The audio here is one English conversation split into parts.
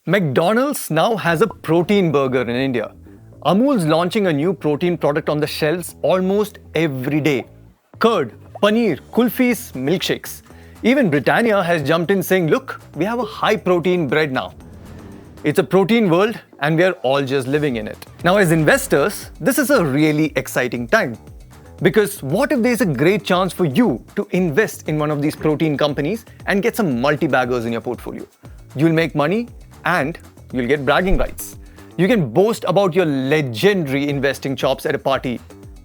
McDonald's now has a protein burger in India. Amul's launching a new protein product on the shelves almost every day. Curd, paneer, kulfis, milkshakes. Even Britannia has jumped in saying, look, we have a high protein bread now. It's a protein world and we are all just living in it. Now as investors, this is a really exciting time. Because what if there's a great chance for you to invest in one of these protein companies and get some multi-baggers in your portfolio? You'll make money and you'll get bragging rights. You can boast about your legendary investing chops at a party.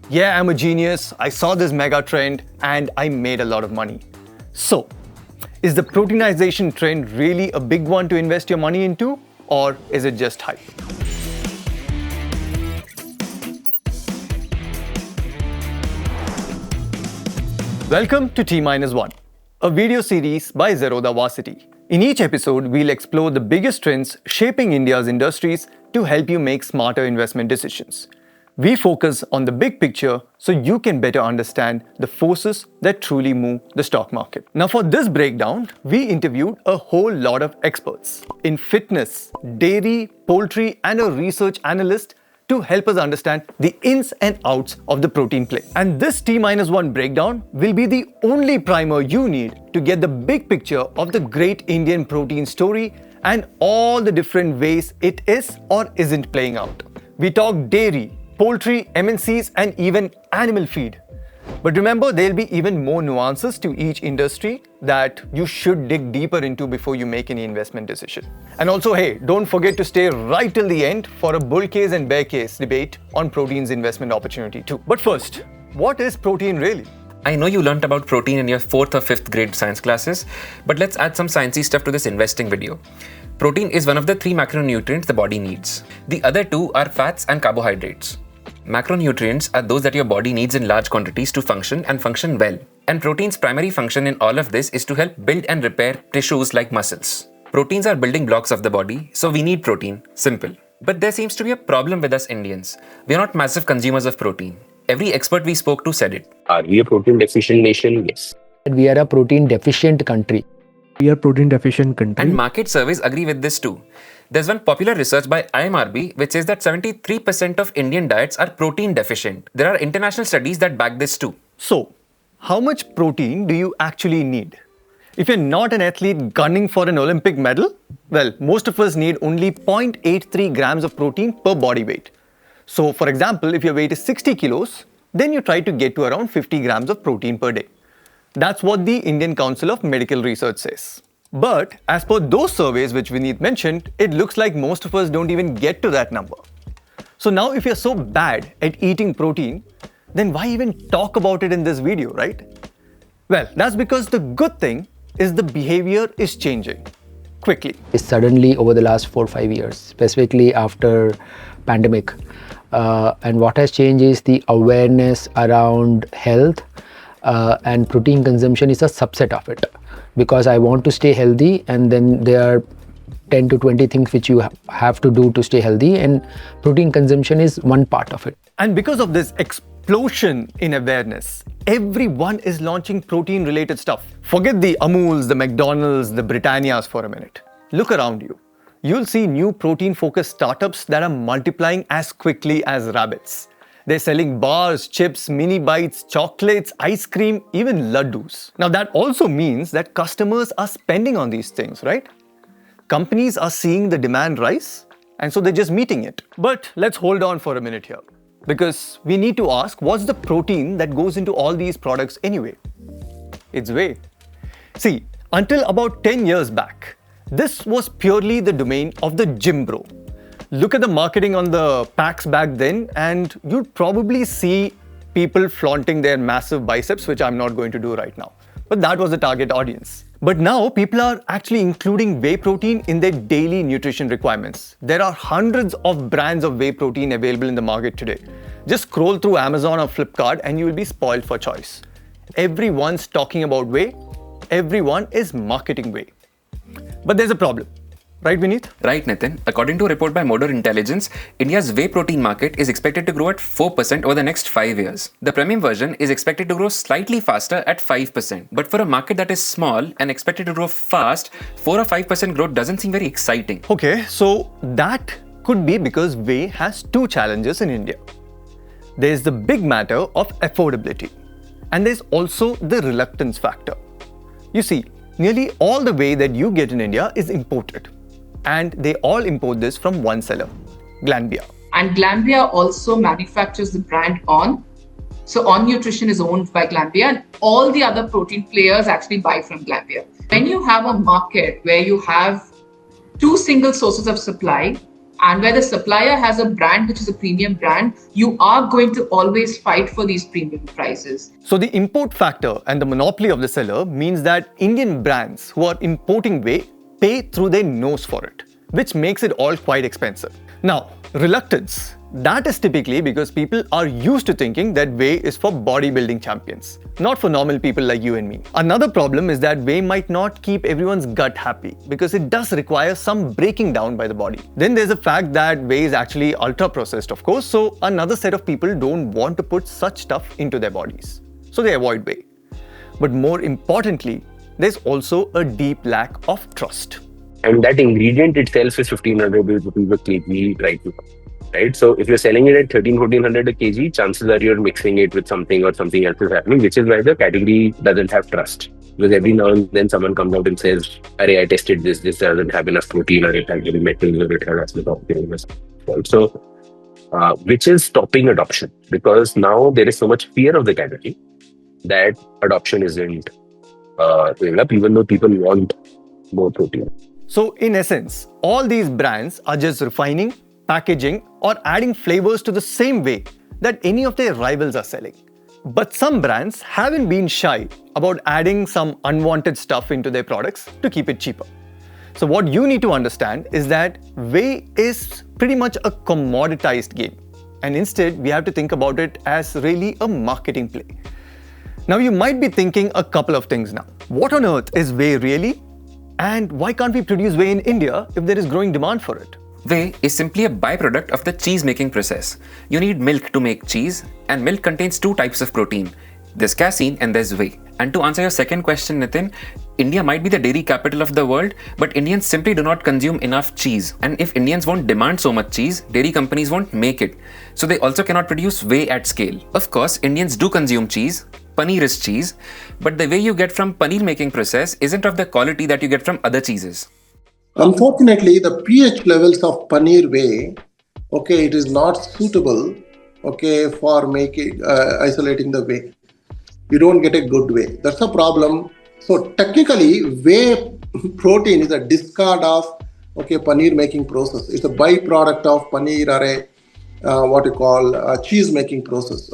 Yeah, I'm a genius, I saw this mega trend and I made a lot of money. So, is the proteinization trend really a big one to invest your money into, or is it just hype? Welcome to T-1, a video series by Zerodha Varsity. In each episode, we'll explore the biggest trends shaping India's industries to help you make smarter investment decisions. We focus on the big picture so you can better understand the forces that truly move the stock market. Now for this breakdown, we interviewed a whole lot of experts in fitness, dairy, poultry, and a research analyst to help us understand the ins and outs of the protein play. And this T-1 breakdown will be the only primer you need to get the big picture of the great Indian protein story and all the different ways it is or isn't playing out. We talk dairy, poultry, MNCs, and even animal feed. But remember, there'll be even more nuances to each industry that you should dig deeper into before you make any investment decision. And also, hey, don't forget to stay right till the end for a bull case and bear case debate on protein's investment opportunity too. But first, what is protein really? I know you learnt about protein in your 4th or 5th grade science classes, but let's add some sciencey stuff to this investing video. Protein is one of the 3 macronutrients the body needs. The other 2 are fats and carbohydrates. Macronutrients are those that your body needs in large quantities to function and function well. And protein's primary function in all of this is to help build and repair tissues like muscles. Proteins are building blocks of the body, so we need protein. Simple. But there seems to be a problem with us Indians. We are not massive consumers of protein. Every expert we spoke to said it. Are we a protein deficient nation? Yes. We are a protein deficient country. We are protein deficient country. And market surveys agree with this too. There's one popular research by IMRB which says that 73% of Indian diets are protein deficient. There are international studies that back this too. So, how much protein do you actually need? If you're not an athlete gunning for an Olympic medal, well, most of us need only 0.83 grams of protein per body weight. So, for example, if your weight is 60 kilos, then you try to get to around 50 grams of protein per day. That's what the Indian Council of Medical Research says. But as per those surveys which Vineet mentioned, it looks like most of us don't even get to that number. So now if you're so bad at eating protein, then why even talk about it in this video, right? Well, that's because the good thing is the behavior is changing quickly. Suddenly over the last 4-5 years, specifically after pandemic. And what has changed is the awareness around health and protein consumption is a subset of it. Because I want to stay healthy and then there are 10 to 20 things which you have to do to stay healthy, and protein consumption is one part of it. And because of this explosion in awareness, everyone is launching protein related stuff. Forget the Amuls, the McDonald's, the Britannias for a minute. Look around you. You'll see new protein focused startups that are multiplying as quickly as rabbits. They're selling bars, chips, mini bites, chocolates, ice cream, even ladoos. Now that also means that customers are spending on these things, right? Companies are seeing the demand rise and so they're just meeting it. But let's hold on for a minute here because we need to ask, what's the protein that goes into all these products anyway? It's whey. See, until about 10 years back, this was purely the domain of the gym bro. Look at the marketing on the packs back then and you'd probably see people flaunting their massive biceps, which I'm not going to do right now. But that was the target audience. But now people are actually including whey protein in their daily nutrition requirements. There are hundreds of brands of whey protein available in the market today. Just scroll through Amazon or Flipkart and you will be spoiled for choice. Everyone's talking about whey. Everyone is marketing whey. But there's a problem. Right, Vineet? Right, Nitin. According to a report by Modern Intelligence, India's whey protein market is expected to grow at 4% over the next 5 years. The premium version is expected to grow slightly faster at 5%. But for a market that is small and expected to grow fast, 4 or 5% growth doesn't seem very exciting. Okay, so that could be because whey has two challenges in India. There's the big matter of affordability, and there's also the reluctance factor. You see, nearly all the whey that you get in India is imported. And they all import this from one seller, Glanbia. And Glanbia also manufactures the brand On. So On Nutrition is owned by Glanbia, and all the other protein players actually buy from Glanbia. When you have a market where you have two single sources of supply, and where the supplier has a brand which is a premium brand, you are going to always fight for these premium prices. So the import factor and the monopoly of the seller means that Indian brands who are importing whey pay through their nose for it, which makes it all quite expensive. Now, reluctance. That is typically because people are used to thinking that whey is for bodybuilding champions, not for normal people like you and me. Another problem is that whey might not keep everyone's gut happy because it does require some breaking down by the body. Then there's the fact that whey is actually ultra processed, of course, so another set of people don't want to put such stuff into their bodies. So they avoid whey. But more importantly, there's also a deep lack of trust. And that ingredient itself is 1,500 rupees a kg right now. Right? So if you're selling it at 1,400 a kg, chances are you're mixing it with something or something else is happening, which is why the category doesn't have trust. Because every now and then someone comes out and says, I tested this doesn't have enough protein, or it has any metals, or it has enough. So, which is stopping adoption, because now there is so much fear of the category that adoption isn't going up, even though people want more protein. So in essence, all these brands are just refining, packaging, or adding flavors to the same way that any of their rivals are selling. But some brands haven't been shy about adding some unwanted stuff into their products to keep it cheaper. So what you need to understand is that whey is pretty much a commoditized game. And instead, we have to think about it as really a marketing play. Now you might be thinking a couple of things now. What on earth is whey really? And why can't we produce whey in India if there is growing demand for it? Whey is simply a byproduct of the cheese making process. You need milk to make cheese, and milk contains two types of protein. There's casein and there's whey. And to answer your second question, Nitin, India might be the dairy capital of the world, but Indians simply do not consume enough cheese. And if Indians won't demand so much cheese, dairy companies won't make it. So they also cannot produce whey at scale. Of course, Indians do consume cheese. Paneer is cheese, but the way you get from paneer making process isn't of the quality that you get from other cheeses. Unfortunately, the pH levels of paneer whey, it is not suitable, for making isolating the whey. You don't get a good whey. That's a problem. So technically, whey protein is a discard of paneer making process. It's a byproduct of paneer or cheese making process.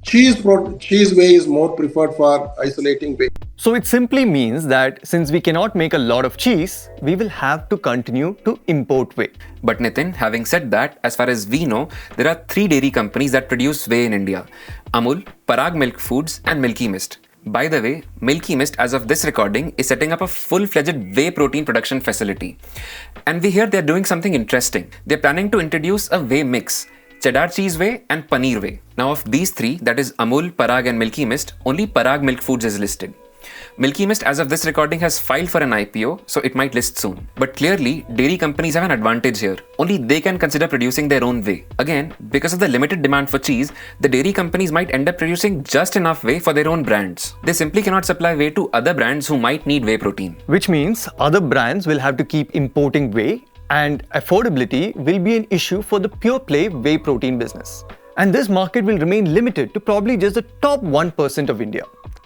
Cheese whey is more preferred for isolating whey. So it simply means that since we cannot make a lot of cheese, we will have to continue to import whey. But Nitin, having said that, as far as we know, there are 3 dairy companies that produce whey in India: Amul, Parag Milk Foods and Milky Mist. By the way, Milky Mist, as of this recording, is setting up a full-fledged whey protein production facility. And we hear they're doing something interesting. They're planning to introduce a whey mix: cheddar cheese whey and paneer whey. Now of these 3, that is Amul, Parag and Milky Mist, only Parag Milk Foods is listed. Milky Mist, as of this recording, has filed for an IPO, so it might list soon. But clearly, dairy companies have an advantage here. Only they can consider producing their own whey. Again, because of the limited demand for cheese, the dairy companies might end up producing just enough whey for their own brands. They simply cannot supply whey to other brands who might need whey protein. Which means other brands will have to keep importing whey, and affordability will be an issue for the pure play whey protein business. And this market will remain limited to probably just the top 1% of India.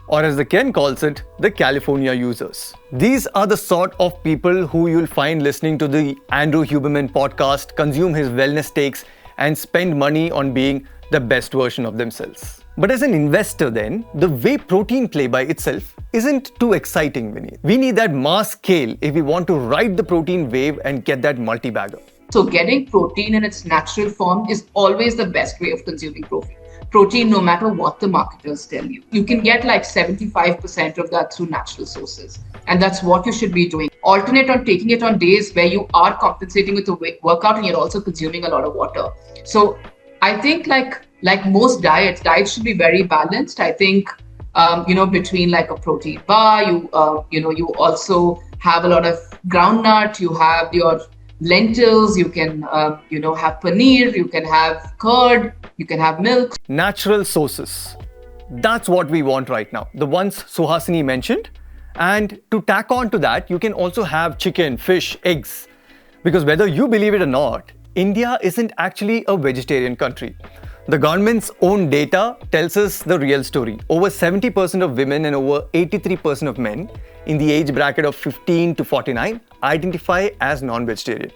Or as the Ken calls it, the California users. These are the sort of people who you'll find listening to the Andrew Huberman podcast, consume his wellness takes, and spend money on being the best version of themselves. But as an investor then, the whey protein play by itself isn't too exciting, Vineet. We need that mass scale if we want to ride the protein wave and get that multi-bagger. So getting protein in its natural form is always the best way of consuming protein, no matter what the marketers tell you. You can get like 75% of that through natural sources. And that's what you should be doing. alternate on taking it on days where you are compensating with a workout and you're also consuming a lot of water. So I think like most diets should be very balanced. I think between like a protein bar, you also have a lot of groundnut, you have your lentils, you can have paneer, you can have curd, you can have milk. Natural sources. That's what we want right now. The ones Suhasini mentioned. And to tack on to that, you can also have chicken, fish, eggs. Because whether you believe it or not, India isn't actually a vegetarian country. The government's own data tells us the real story. Over 70% of women and over 83% of men in the age bracket of 15 to 49 identify as non-vegetarian.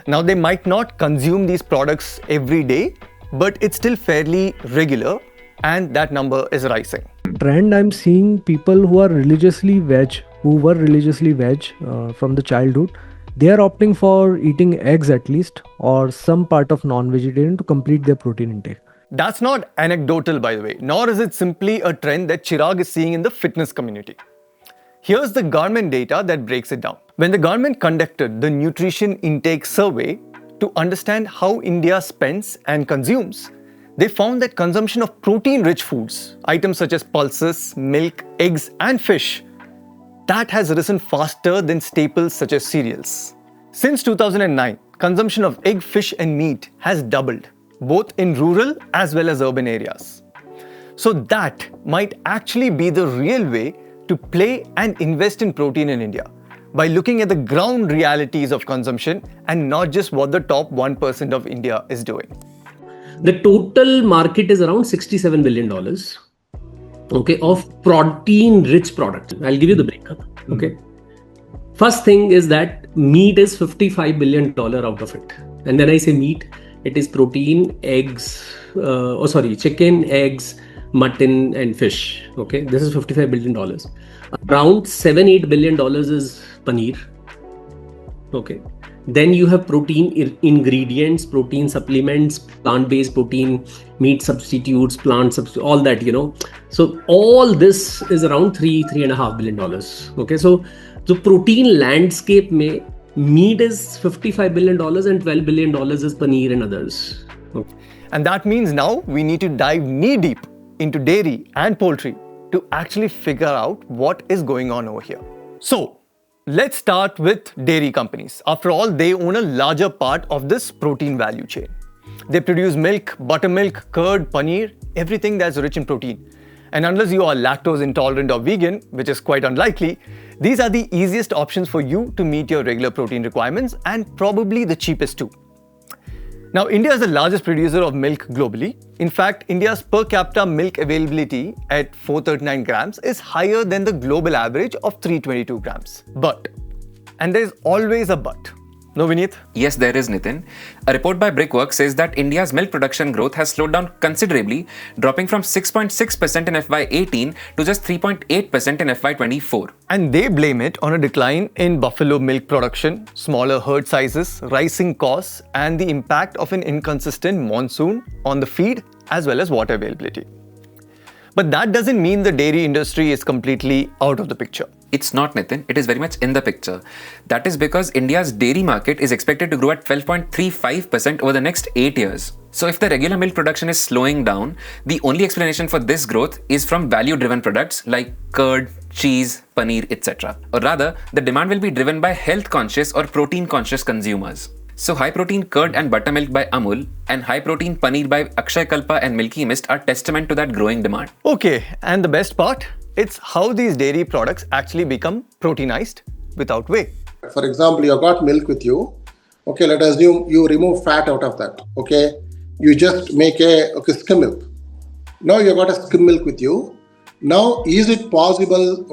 Now, they might not consume these products every day, but it's still fairly regular, and that number is rising. Trend, I'm seeing people who were religiously veg from the childhood, they are opting for eating eggs at least, or some part of non-vegetarian to complete their protein intake. That's not anecdotal, by the way, nor is it simply a trend that Chirag is seeing in the fitness community. Here's the government data that breaks it down. When the government conducted the nutrition intake survey to understand how India spends and consumes, they found that consumption of protein-rich foods, items such as pulses, milk, eggs, and fish, that has risen faster than staples such as cereals. Since 2009, consumption of egg, fish, and meat has doubled, both in rural as well as urban areas. So that might actually be the real way to play and invest in protein in India, by looking at the ground realities of consumption and not just what the top 1% of India is doing. The total market is around $67 billion, okay, of protein-rich products. I'll give you the breakup, okay. First thing is that meat is $55 billion out of it. And when I say meat, it is protein, eggs, chicken, eggs, mutton, and fish, okay. This is $55 billion. Around $7-8 billion is paneer, okay. Then you have protein ingredients, protein supplements, plant-based protein, meat substitutes, all that, So all this is around $3.5 billion. Okay, so the protein landscape mein meat is $55 billion and $12 billion is paneer and others. Okay. And that means now we need to dive knee deep into dairy and poultry to actually figure out what is going on over here. So, let's start with dairy companies. After all, they own a larger part of this protein value chain. They produce milk, buttermilk, curd, paneer, everything that's rich in protein. And unless you are lactose intolerant or vegan, which is quite unlikely, these are the easiest options for you to meet your regular protein requirements and probably the cheapest too. Now, India is the largest producer of milk globally. In fact, India's per capita milk availability at 439 grams is higher than the global average of 322 grams. But, and there's always a but. No, Vineet? Yes, there is, Nitin. A report by Brickwork says that India's milk production growth has slowed down considerably, dropping from 6.6% in FY18 to just 3.8% in FY24. And they blame it on a decline in buffalo milk production, smaller herd sizes, rising costs, and the impact of an inconsistent monsoon on the feed as well as water availability. But that doesn't mean the dairy industry is completely out of the picture. It's not, Nitin. It is very much in the picture. That is because India's dairy market is expected to grow at 12.35% over the next 8 years. So if the regular milk production is slowing down, the only explanation for this growth is from value-driven products like curd, cheese, paneer, etc. Or rather, the demand will be driven by health-conscious or protein-conscious consumers. So high-protein curd and buttermilk by Amul and high-protein paneer by Akshay Kalpa and Milky Mist are testament to that growing demand. Okay, and the best part? It's how these dairy products actually become proteinized without whey. For example, you got milk with you. Okay, let us assume you remove fat out of that. Okay, you just make skim milk. Now you got a skim milk with you. Now, is it possible,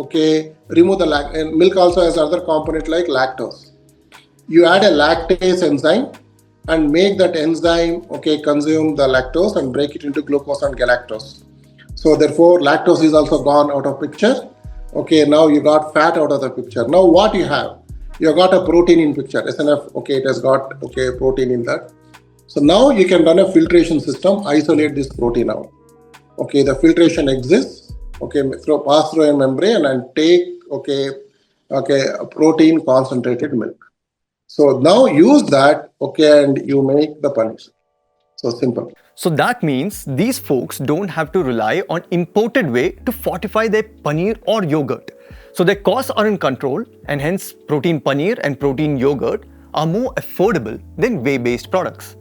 remove the milk also has other component like lactose. You add a lactase enzyme and make that enzyme, consume the lactose and break it into glucose and galactose. So therefore, lactose is also gone out of picture. Okay, now you got fat out of the picture. Now what you have? You got a protein in picture. SNF, it has got protein in that. So now you can run a filtration system, isolate this protein out. Okay, the filtration exists. Okay, pass through a membrane and take okay, protein concentrated milk. So now use that, okay, and you make the paneer. So simple. So that means these folks don't have to rely on imported whey to fortify their paneer or yogurt. So their costs are in control, and hence protein paneer and protein yogurt are more affordable than whey-based products.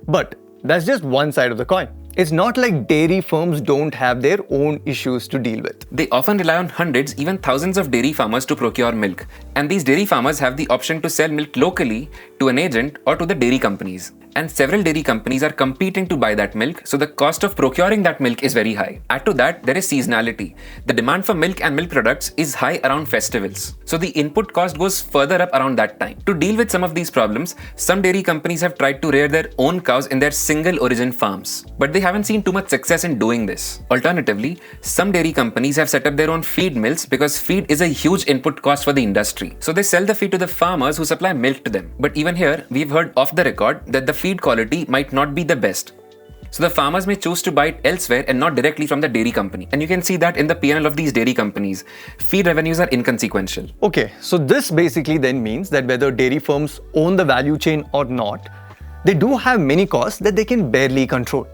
But that's just one side of the coin. It's not like dairy firms don't have their own issues to deal with. They often rely on hundreds, even thousands of dairy farmers to procure milk. And these dairy farmers have the option to sell milk locally to an agent or to the dairy companies. And several dairy companies are competing to buy that milk, so the cost of procuring that milk is very high. Add to that, there is seasonality. The demand for milk and milk products is high around festivals. So the input cost goes further up around that time. To deal with some of these problems, some dairy companies have tried to rear their own cows in their single origin farms. But they haven't seen too much success in doing this. Alternatively, some dairy companies have set up their own feed mills because feed is a huge input cost for the industry. So they sell the feed to the farmers who supply milk to them. But even here, we've heard off the record that the feed quality might not be the best. So the farmers may choose to buy it elsewhere and not directly from the dairy company. And you can see that in the P&L of these dairy companies. Feed revenues are inconsequential. Okay, so this basically then means that whether dairy firms own the value chain or not, they do have many costs that they can barely control.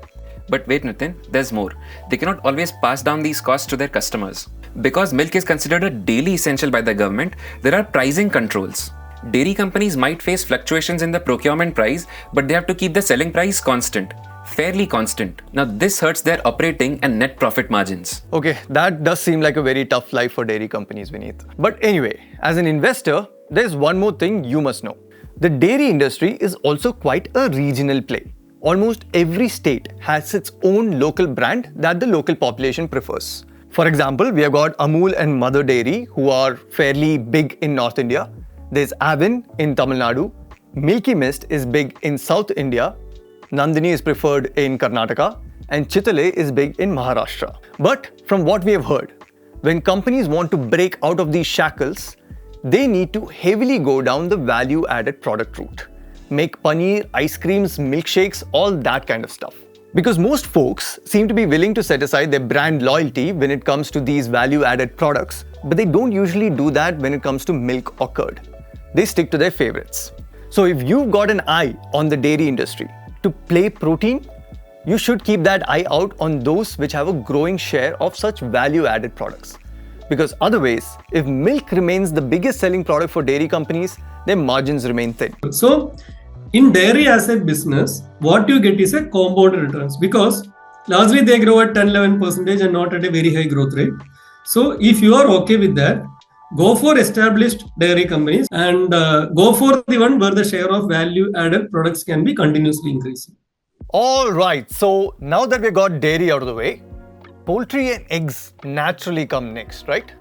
But wait, Nitin, there's more. They cannot always pass down these costs to their customers. Because milk is considered a daily essential by the government, there are pricing controls. Dairy companies might face fluctuations in the procurement price, but they have to keep the selling price constant, fairly constant. Now this hurts their operating and net profit margins. Okay, that does seem like a very tough life for dairy companies, Vineet. But anyway, as an investor, there's one more thing you must know. The dairy industry is also quite a regional play. Almost every state has its own local brand that the local population prefers. For example, we have got Amul and Mother Dairy, who are fairly big in North India. There's Avin in Tamil Nadu, Milky Mist is big in South India, Nandini is preferred in Karnataka, and Chitale is big in Maharashtra. But from what we have heard, when companies want to break out of these shackles, they need to heavily go down the value-added product route. Make paneer, ice creams, milkshakes, all that kind of stuff. Because most folks seem to be willing to set aside their brand loyalty when it comes to these value-added products, but they don't usually do that when it comes to milk or curd. They stick to their favorites. So if you've got an eye on the dairy industry to play protein, you should keep that eye out on those which have a growing share of such value-added products. Because otherwise, if milk remains the biggest selling product for dairy companies, their margins remain thin. So in dairy as a business, what you get is a compound returns because largely they grow at 10-11% and not at a very high growth rate. So if you are okay with that, go for established dairy companies and go for the one where the share of value added products can be continuously increasing. All right, so now that we got dairy out of the way, poultry and eggs naturally come next, right?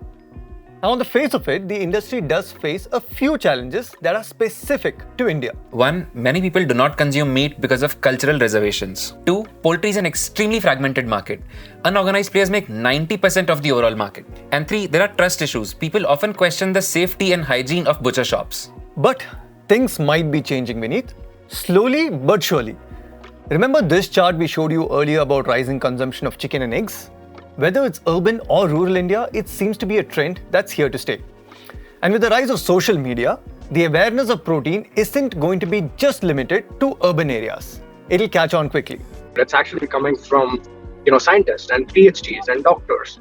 Now on the face of it, the industry does face a few challenges that are specific to India. 1. Many people do not consume meat because of cultural reservations. 2. Poultry is an extremely fragmented market. Unorganized players make 90% of the overall market. And 3. There are trust issues. People often question the safety and hygiene of butcher shops. But things might be changing, Vineet. Slowly but surely. Remember this chart we showed you earlier about rising consumption of chicken and eggs? Whether it's urban or rural India, it seems to be a trend that's here to stay. And with the rise of social media, the awareness of protein isn't going to be just limited to urban areas. It'll catch on quickly. It's actually coming from, scientists and PhDs and doctors.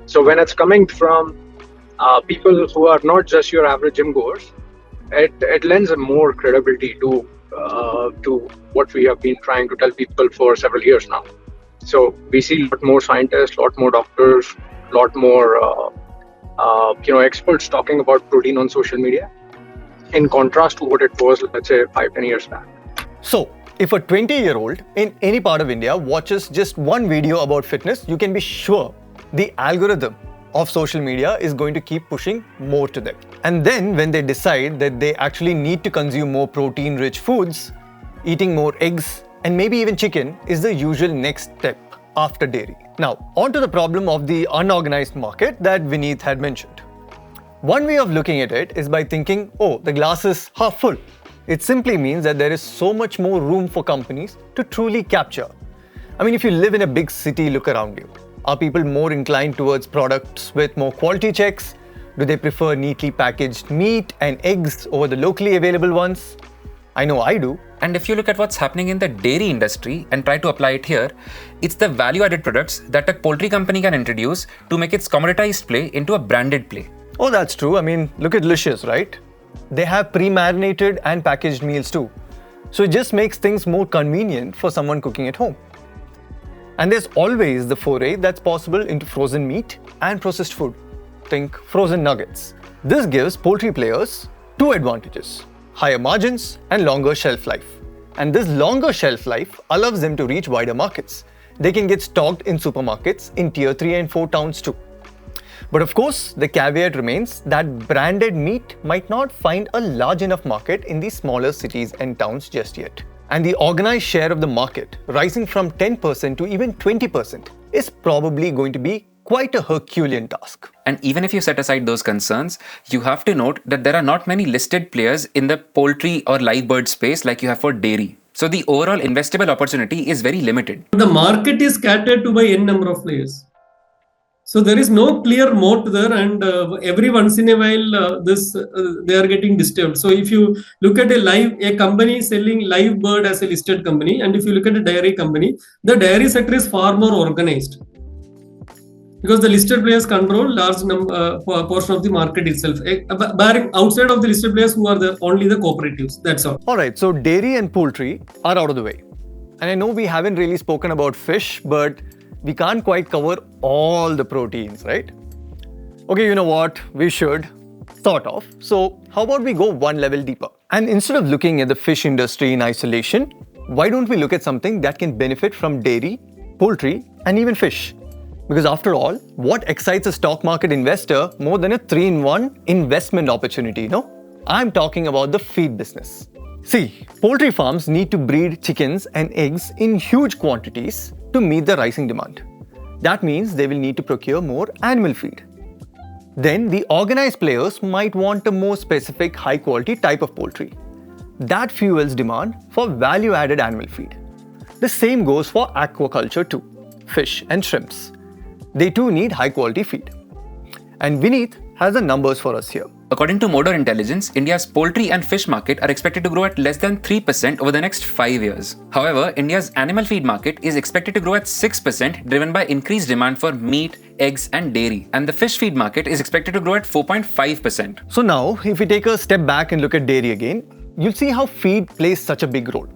So when it's coming from people who are not just your average gym goers, it lends a more credibility to what we have been trying to tell people for several years now. So we see a lot more scientists, a lot more doctors, a lot more experts talking about protein on social media, in contrast to what it was, let's say, 5-10 years back. So, if a 20-year-old in any part of India watches just one video about fitness, you can be sure the algorithm of social media is going to keep pushing more to them. And then when they decide that they actually need to consume more protein-rich foods, eating more eggs, and maybe even chicken is the usual next step after dairy. Now, on to the problem of the unorganized market that Vineet had mentioned. One way of looking at it is by thinking, oh, the glass is half full. It simply means that there is so much more room for companies to truly capture. I mean, if you live in a big city, look around you. Are people more inclined towards products with more quality checks? Do they prefer neatly packaged meat and eggs over the locally available ones? I know I do. And if you look at what's happening in the dairy industry and try to apply it here, it's the value-added products that a poultry company can introduce to make its commoditized play into a branded play. Oh, that's true. I mean, look at Licious, right? They have pre-marinated and packaged meals too. So it just makes things more convenient for someone cooking at home. And there's always the foray that's possible into frozen meat and processed food. Think frozen nuggets. This gives poultry players two advantages: higher margins and longer shelf life. And this longer shelf life allows them to reach wider markets. They can get stocked in supermarkets in tier 3 and 4 towns too. But of course, the caveat remains that branded meat might not find a large enough market in the smaller cities and towns just yet. And the organized share of the market, rising from 10% to even 20%, is probably going to be quite a Herculean task. And even if you set aside those concerns, you have to note that there are not many listed players in the poultry or live bird space like you have for dairy. So the overall investable opportunity is very limited. The market is catered to by n number of players. So there is no clear moat there, and every once in a while they are getting disturbed. So if you look at a company selling live bird as a listed company, and if you look at a dairy company, the dairy sector is far more organized, because the listed players control large portion of the market itself, barring outside of the listed players who are only the cooperatives. That's all. Alright, so dairy and poultry are out of the way. And I know we haven't really spoken about fish, but we can't quite cover all the proteins, right? Okay, you know what? We should, sort of. So how about we go one level deeper? And instead of looking at the fish industry in isolation, why don't we look at something that can benefit from dairy, poultry, and even fish? Because after all, what excites a stock market investor more than a 3-in-1 investment opportunity, no? I'm talking about the feed business. See, poultry farms need to breed chickens and eggs in huge quantities to meet the rising demand. That means they will need to procure more animal feed. Then the organized players might want a more specific high-quality type of poultry. That fuels demand for value-added animal feed. The same goes for aquaculture too, fish and shrimps. They too need high-quality feed. And Vineet has the numbers for us here. According to Modor Intelligence, India's poultry and fish market are expected to grow at less than 3% over the next 5 years. However, India's animal feed market is expected to grow at 6%, driven by increased demand for meat, eggs, and dairy. And the fish feed market is expected to grow at 4.5%. So now, if we take a step back and look at dairy again, you'll see how feed plays such a big role.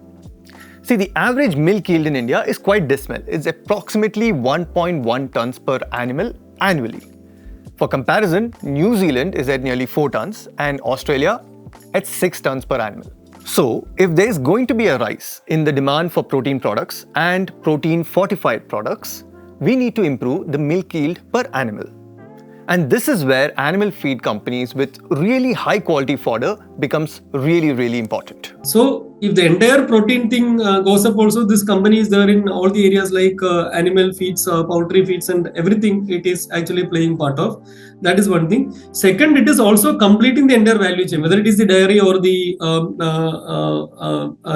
See, the average milk yield in India is quite dismal. It's approximately 1.1 tons per animal annually. For comparison, New Zealand is at nearly 4 tons and Australia at 6 tons per animal. So, if there is going to be a rise in the demand for protein products and protein-fortified products, we need to improve the milk yield per animal. And this is where animal feed companies with really high quality fodder becomes really important. So if the entire protein thing goes up also, this company is there in all the areas like animal feeds, poultry feeds and everything it is actually playing part of. That is one thing. Second, it is also completing the entire value chain, whether it is the dairy or the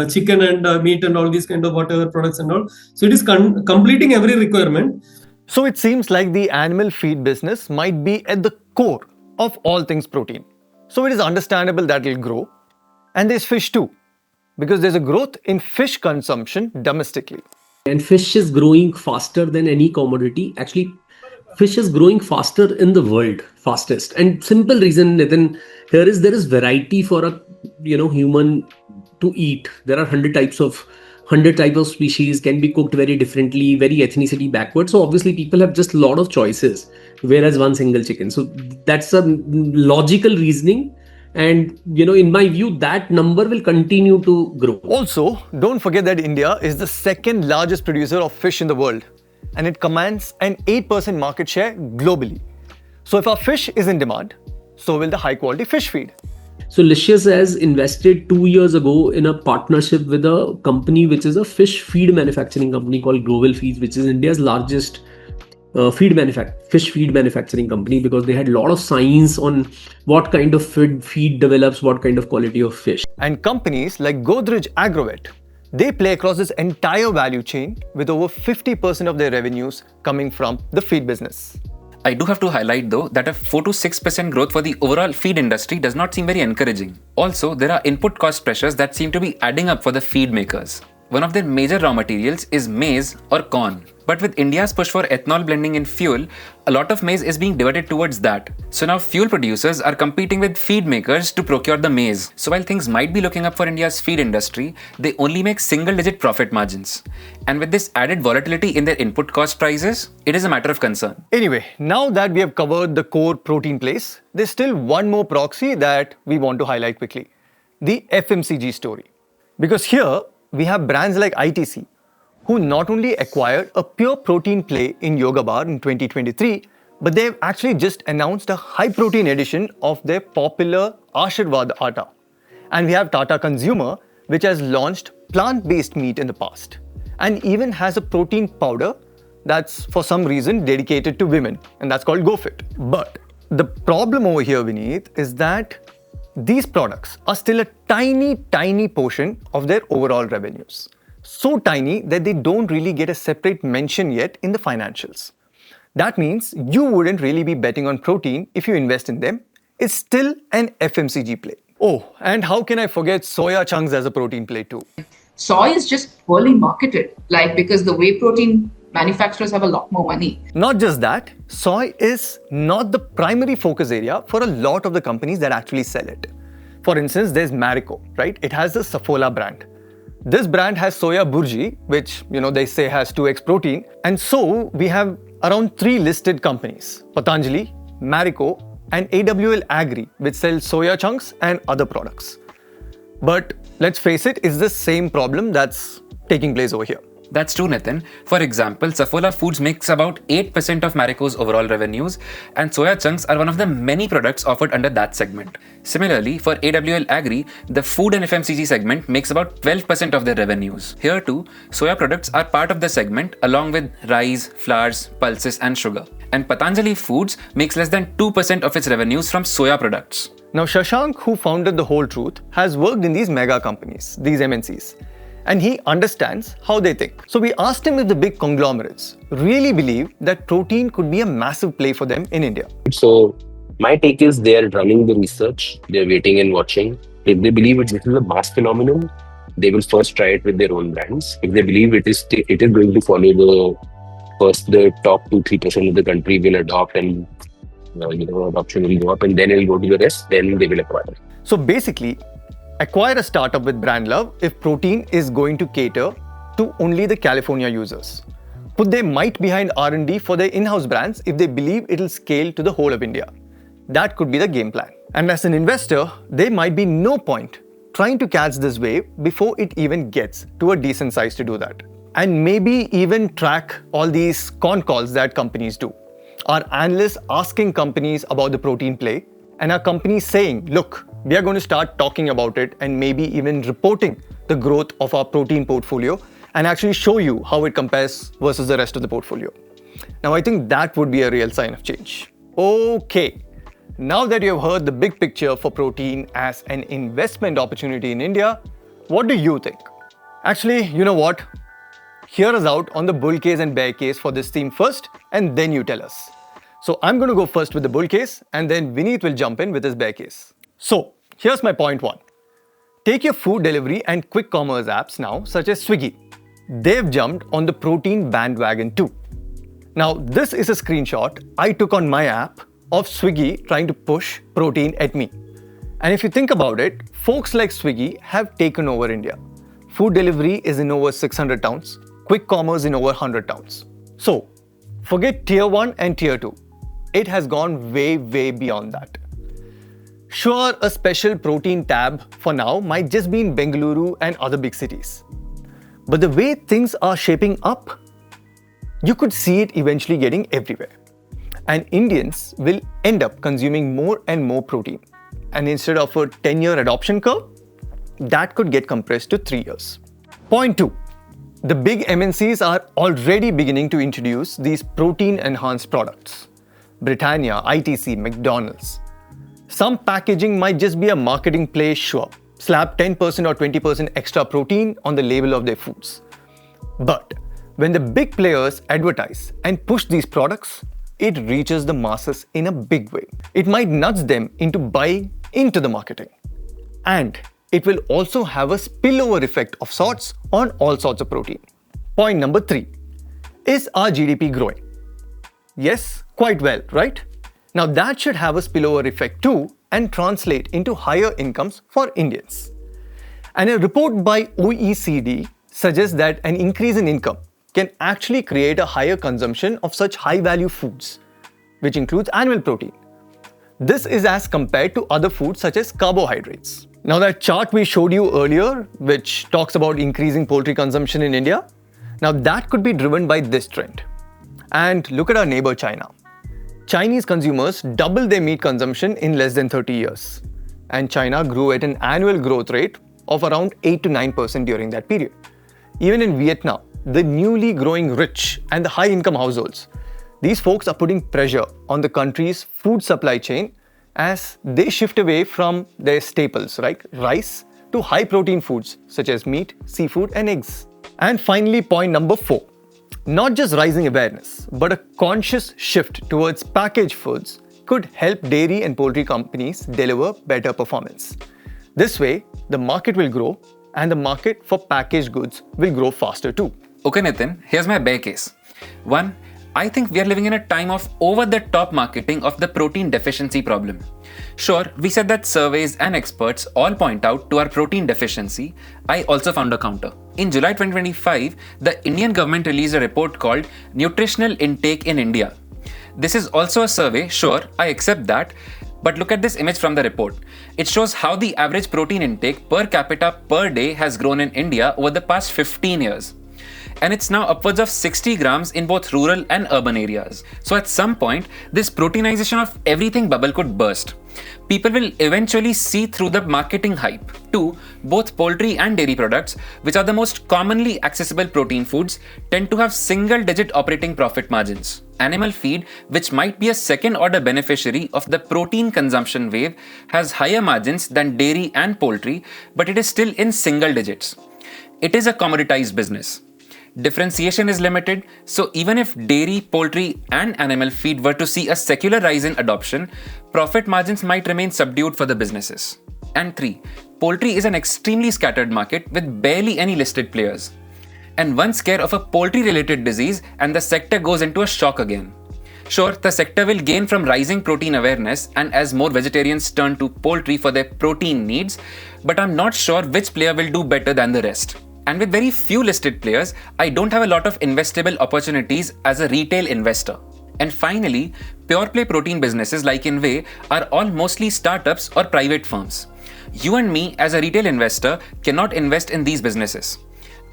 chicken and meat and all these kind of whatever products and all. So it is completing every requirement. So it seems like the animal feed business might be at the core of all things protein. So it is understandable that it will grow. And there's fish too, because there's a growth in fish consumption domestically. And fish is growing faster than any commodity. Actually, fish is growing faster in the world, fastest. And simple reason, Nitin, there is variety for a human to eat. There are 100 types of species, can be cooked very differently, very ethnicity backward. So obviously people have just a lot of choices, whereas one single chicken. So that's a logical reasoning. And in my view, that number will continue to grow. Also, don't forget that India is the second largest producer of fish in the world, and it commands an 8% market share globally. So if our fish is in demand, so will the high quality fish feed. So Licious has invested 2 years ago in a partnership with a company which is a fish feed manufacturing company called Global Feeds, which is India's largest fish feed manufacturing company, because they had a lot of science on what kind of feed develops what kind of quality of fish. And companies like Godrej Agrovet, they play across this entire value chain with over 50% of their revenues coming from the feed business. I do have to highlight though that a 4 to 6% growth for the overall feed industry does not seem very encouraging. Also, there are input cost pressures that seem to be adding up for the feed makers. One of their major raw materials is maize or corn. But with India's push for ethanol blending in fuel, a lot of maize is being diverted towards that. So now fuel producers are competing with feed makers to procure the maize. So while things might be looking up for India's feed industry, they only make single-digit profit margins. And with this added volatility in their input cost prices, it is a matter of concern. Anyway, now that we have covered the core protein plays, there's still one more proxy that we want to highlight quickly. The FMCG story. Because here, we have brands like ITC, who not only acquired a pure protein play in Yoga Bar in 2023, but they've actually just announced a high protein edition of their popular Ashirwad Atta. And we have Tata Consumer, which has launched plant-based meat in the past, and even has a protein powder that's for some reason dedicated to women, and that's called GoFit. But the problem over here, Vineet, is that these products are still a tiny portion of their overall revenues. So tiny that they don't really get a separate mention yet in the financials. That means you wouldn't really be betting on protein if you invest in them. It's still an FMCG play. Oh, and how can I forget soya chunks as a protein play too? Soy is just poorly marketed, because the whey protein manufacturers have a lot more money. Not just that, soy is not the primary focus area for a lot of the companies that actually sell it. For instance, there's Marico, right? It has the Saffola brand. This brand has soya burji, which they say has 2x protein. And so we have around 3 listed companies: Patanjali, Marico, and AWL Agri, which sells soya chunks and other products. But let's face it, it's the same problem that's taking place over here. That's true, Nitin. For example, Saffola Foods makes about 8% of Marico's overall revenues, and soya chunks are one of the many products offered under that segment. Similarly, for AWL Agri, the food and FMCG segment makes about 12% of their revenues. Here too, soya products are part of the segment along with rice, flours, pulses and sugar. And Patanjali Foods makes less than 2% of its revenues from soya products. Now, Shashank, who founded The Whole Truth, has worked in these mega companies, these MNCs. And he understands how they think. So we asked him if the big conglomerates really believe that protein could be a massive play for them in India. So my take is they are running the research, they're waiting and watching. If they believe this is a mass phenomenon, they will first try it with their own brands. If they believe it is going to follow the top 2-3% of the country will adopt and adoption will go up, and then it'll go to the rest, then they will acquire. So basically, acquire a startup with brand love if protein is going to cater to only the California users. Put their might behind R&D for their in-house brands if they believe it'll scale to the whole of India. That could be the game plan. And as an investor, there might be no point trying to catch this wave before it even gets to a decent size to do that. And maybe even track all these con calls that companies do. Are analysts asking companies about the protein play? And are companies saying, look, we are going to start talking about it and maybe even reporting the growth of our protein portfolio and actually show you how it compares versus the rest of the portfolio. Now, I think that would be a real sign of change. Okay, now that you have heard the big picture for protein as an investment opportunity in India, what do you think? Actually, you know what? Hear us out on the bull case and bear case for this theme first, and then you tell us. So I'm going to go first with the bull case, and then Vineet will jump in with his bear case. So here's my point 1. Take your food delivery and quick commerce apps now, such as Swiggy. They've jumped on the protein bandwagon too. Now, this is a screenshot I took on my app of Swiggy trying to push protein at me. And if you think about it, folks like Swiggy have taken over India. Food delivery is in over 600 towns, quick commerce in over 100 towns. So forget tier 1 and tier 2. It has gone way beyond that. Sure, a special protein tab for now might just be in Bengaluru and other big cities. But the way things are shaping up, you could see it eventually getting everywhere. And Indians will end up consuming more and more protein. And instead of a 10-year adoption curve, that could get compressed to 3 years. Point 2. The big MNCs are already beginning to introduce these protein-enhanced products. Britannia, ITC, McDonald's. Some packaging might just be a marketing play, sure. Slap 10% or 20% extra protein on the label of their foods. But when the big players advertise and push these products, it reaches the masses in a big way. It might nudge them into buying into the marketing. And it will also have a spillover effect of sorts on all sorts of protein. Point number 3. Is our GDP growing? Yes, quite well, right? Now that should have a spillover effect too and translate into higher incomes for Indians. And a report by OECD suggests that an increase in income can actually create a higher consumption of such high-value foods, which includes animal protein. This is as compared to other foods such as carbohydrates. Now that chart we showed you earlier, which talks about increasing poultry consumption in India, now that could be driven by this trend. And look at our neighbor China. Chinese consumers doubled their meat consumption in less than 30 years. And China grew at an annual growth rate of around 8 to 9% during that period. Even in Vietnam, the newly growing rich and the high-income households, these folks are putting pressure on the country's food supply chain as they shift away from their staples, like rice, to high-protein foods such as meat, seafood, and eggs. And finally, point number 4. Not just rising awareness, but a conscious shift towards packaged foods could help dairy and poultry companies deliver better performance. This way, the market will grow and the market for packaged goods will grow faster too. Okay, Nitin, here's my bear case. 1. I think we are living in a time of over-the-top marketing of the protein deficiency problem. Sure, we said that surveys and experts all point out to our protein deficiency. I also found a counter. In July 2025, the Indian government released a report called Nutritional Intake in India. This is also a survey, sure, I accept that. But look at this image from the report. It shows how the average protein intake per capita per day has grown in India over the past 15 years. And it's now upwards of 60 grams in both rural and urban areas. So at some point, this proteinization of everything bubble could burst. People will eventually see through the marketing hype. 2. Both poultry and dairy products, which are the most commonly accessible protein foods, tend to have single-digit operating profit margins. Animal feed, which might be a second-order beneficiary of the protein consumption wave, has higher margins than dairy and poultry, but it is still in single digits. It is a commoditized business. Differentiation is limited, so even if dairy, poultry, and animal feed were to see a secular rise in adoption, profit margins might remain subdued for the businesses. And 3. Poultry is an extremely scattered market with barely any listed players. And one scare of a poultry-related disease and the sector goes into a shock again. Sure, the sector will gain from rising protein awareness and as more vegetarians turn to poultry for their protein needs, but I'm not sure which player will do better than the rest. And with very few listed players, I don't have a lot of investable opportunities as a retail investor. And finally, pure play protein businesses like in whey are all mostly startups or private firms. You and me as a retail investor cannot invest in these businesses.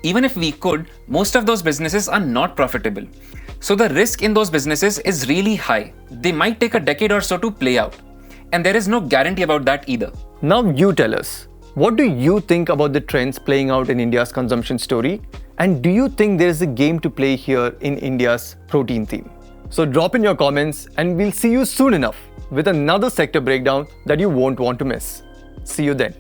Even if we could, most of those businesses are not profitable. So the risk in those businesses is really high. They might take a decade or so to play out. And there is no guarantee about that either. Now you tell us. What do you think about the trends playing out in India's consumption story? And do you think there is a game to play here in India's protein theme? So drop in your comments and we'll see you soon enough with another sector breakdown that you won't want to miss. See you then.